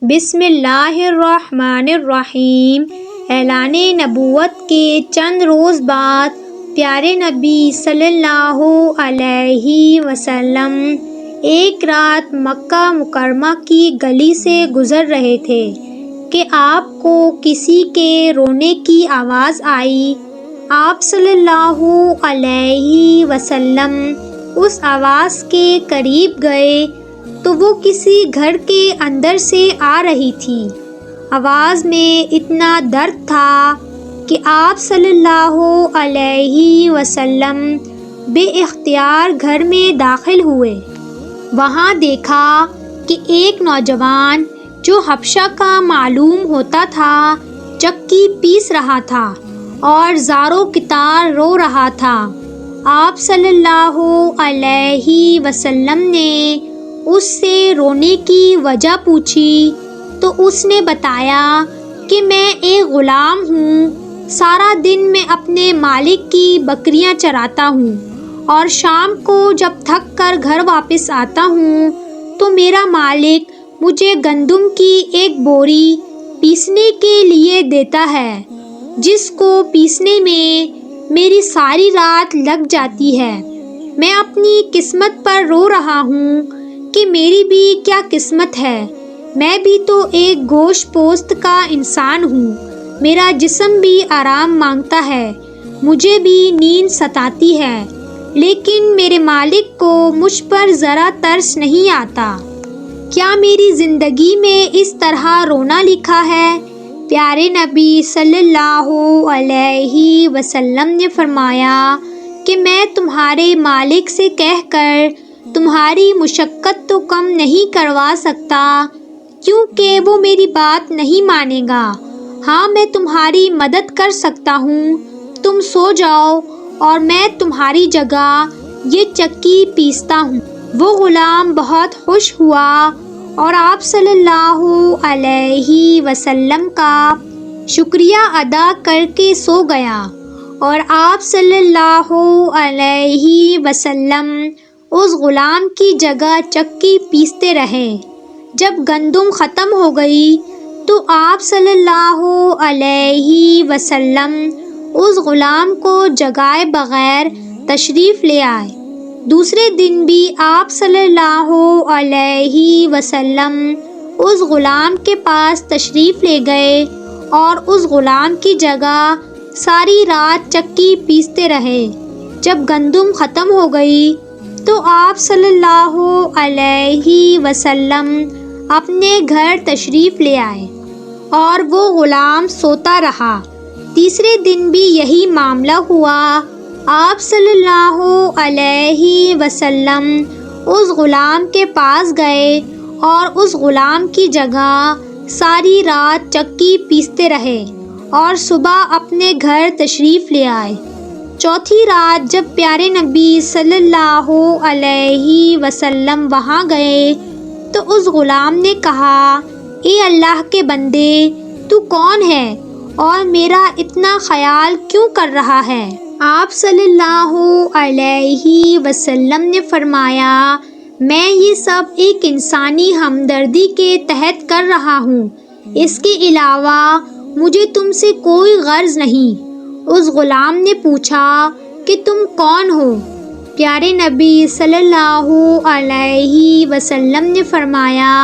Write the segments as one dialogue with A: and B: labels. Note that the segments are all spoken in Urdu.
A: بسم اللہ الرحمن الرحیم۔ اعلان نبوت کے چند روز بعد پیارے نبی صلی اللہ علیہ وسلم ایک رات مکہ مکرمہ کی گلی سے گزر رہے تھے کہ آپ کو کسی کے رونے کی آواز آئی۔ آپ صلی اللہ علیہ وسلم اس آواز کے قریب گئے تو وہ کسی گھر کے اندر سے آ رہی تھی۔ آواز میں اتنا درد تھا کہ آپ صلی اللہ علیہ وسلم بے اختیار گھر میں داخل ہوئے۔ وہاں دیکھا کہ ایک نوجوان جو حبشہ کا معلوم ہوتا تھا چکی پیس رہا تھا اور زاروں کتار رو رہا تھا۔ آپ صلی اللہ علیہ وسلم نے اس سے رونے کی وجہ پوچھی تو اس نے بتایا کہ میں ایک غلام ہوں، سارا دن میں اپنے مالک کی بکریاں چراتا ہوں اور شام کو جب تھک کر گھر واپس آتا ہوں تو میرا مالک مجھے گندم کی ایک بوری پیسنے کے لیے دیتا ہے، جس کو پیسنے میں میری ساری رات لگ جاتی ہے۔ میں اپنی قسمت پر رو رہا ہوں کہ میری بھی کیا قسمت ہے، میں بھی تو ایک گوشت پوست کا انسان ہوں، میرا جسم بھی آرام مانگتا ہے، مجھے بھی نیند ستاتی ہے، لیکن میرے مالک کو مجھ پر ذرا ترس نہیں آتا۔ کیا میری زندگی میں اس طرح رونا لکھا ہے؟ پیارے نبی صلی اللہ علیہ وسلم نے فرمایا کہ میں تمہارے مالک سے کہہ کر تمہاری مشقت تو کم نہیں کروا سکتا، کیونکہ وہ میری بات نہیں مانے گا۔ ہاں، میں تمہاری مدد کر سکتا ہوں، تم سو جاؤ اور میں تمہاری جگہ یہ چکی پیستا ہوں۔ وہ غلام بہت خوش ہوا اور آپ صلی اللہ علیہ وسلم کا شکریہ ادا کر کے سو گیا، اور آپ صلی اللہ علیہ وسلم اس غلام کی جگہ چکی پیستے رہے۔ جب گندم ختم ہو گئی تو آپ صلی اللہ علیہ وسلم اس غلام کو جگائے بغیر تشریف لے آئے۔ دوسرے دن بھی آپ صلی اللہ علیہ وسلم اس غلام کے پاس تشریف لے گئے اور اس غلام کی جگہ ساری رات چکی پیستے رہے۔ جب گندم ختم ہو گئی تو آپ صلی اللہ علیہ وسلم اپنے گھر تشریف لے آئے اور وہ غلام سوتا رہا۔ تیسرے دن بھی یہی معاملہ ہوا۔ آپ صلی اللہ علیہ وسلم اس غلام کے پاس گئے اور اس غلام کی جگہ ساری رات چکی پیستے رہے اور صبح اپنے گھر تشریف لے آئے۔ چوتھی رات جب پیارے نبی صلی اللہ علیہ وسلم وہاں گئے تو اس غلام نے کہا، اے اللہ کے بندے، تو کون ہے اور میرا اتنا خیال کیوں کر رہا ہے؟ آپ صلی اللہ علیہ وسلم نے فرمایا، میں یہ سب ایک انسانی ہمدردی کے تحت کر رہا ہوں، اس کے علاوہ مجھے تم سے کوئی غرض نہیں۔ اس غلام نے پوچھا کہ تم کون ہو؟ پیارے نبی صلی اللہ علیہ وسلم نے فرمایا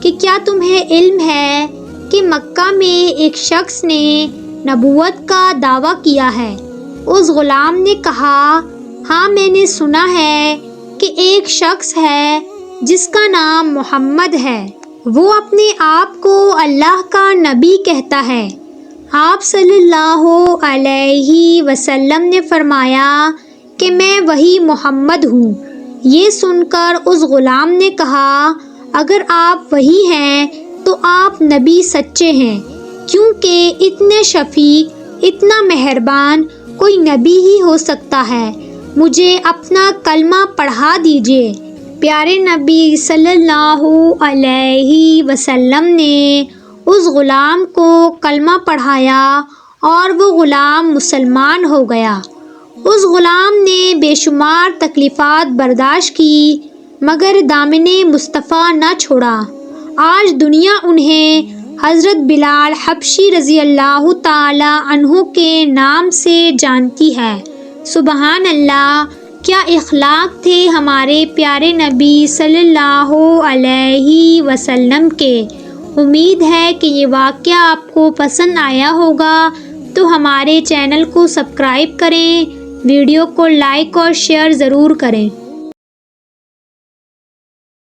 A: کہ کیا تمہیں علم ہے کہ مکہ میں ایک شخص نے نبوت کا دعویٰ کیا ہے؟ اس غلام نے کہا، ہاں، میں نے سنا ہے کہ ایک شخص ہے جس کا نام محمد ہے، وہ اپنے آپ کو اللہ کا نبی کہتا ہے۔ آپ صلی اللہ علیہ وسلم نے فرمایا کہ میں وہی محمد ہوں۔ یہ سن کر اس غلام نے کہا، اگر آپ وہی ہیں تو آپ نبی سچے ہیں، کیونکہ اتنے شفیق، اتنا مہربان کوئی نبی ہی ہو سکتا ہے۔ مجھے اپنا کلمہ پڑھا دیجیے۔ پیارے نبی صلی اللہ علیہ وسلم نے اس غلام کو کلمہ پڑھایا اور وہ غلام مسلمان ہو گیا۔ اس غلام نے بے شمار تکلیفات برداشت کی مگر دامن مصطفیٰ نہ چھوڑا۔ آج دنیا انہیں حضرت بلال حبشی رضی اللہ تعالی عنہ کے نام سے جانتی ہے۔ سبحان اللہ، کیا اخلاق تھے ہمارے پیارے نبی صلی اللہ علیہ وسلم کے۔ امید ہے کہ یہ واقعہ آپ کو پسند آیا ہوگا، تو ہمارے چینل کو سبسکرائب کریں، ویڈیو کو لائک اور شیئر ضرور کریں۔